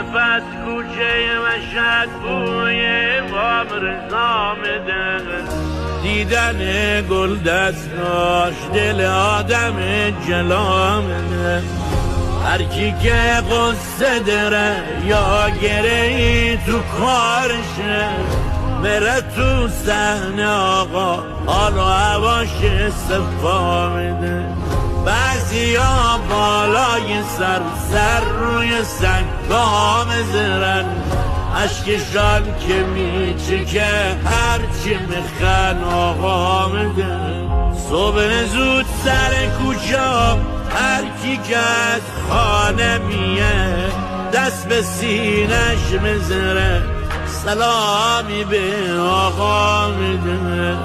صفت کوچه مشهد بوی امام رضا میده، دیدن گل دستاش دل آدم جلا میده. هر کی که قصه داره یا گره تو کارشه، میره تو صحنه آقا حال و هواش صفا میده. بعضیا بالای سر روی سنگا میذارن، اشکشان که میچکه هرچی میخن آقا میده. صبح زود سر کوچه هر کی که از خانه میه، دست به سینش میذاره سلامی به آقا میده.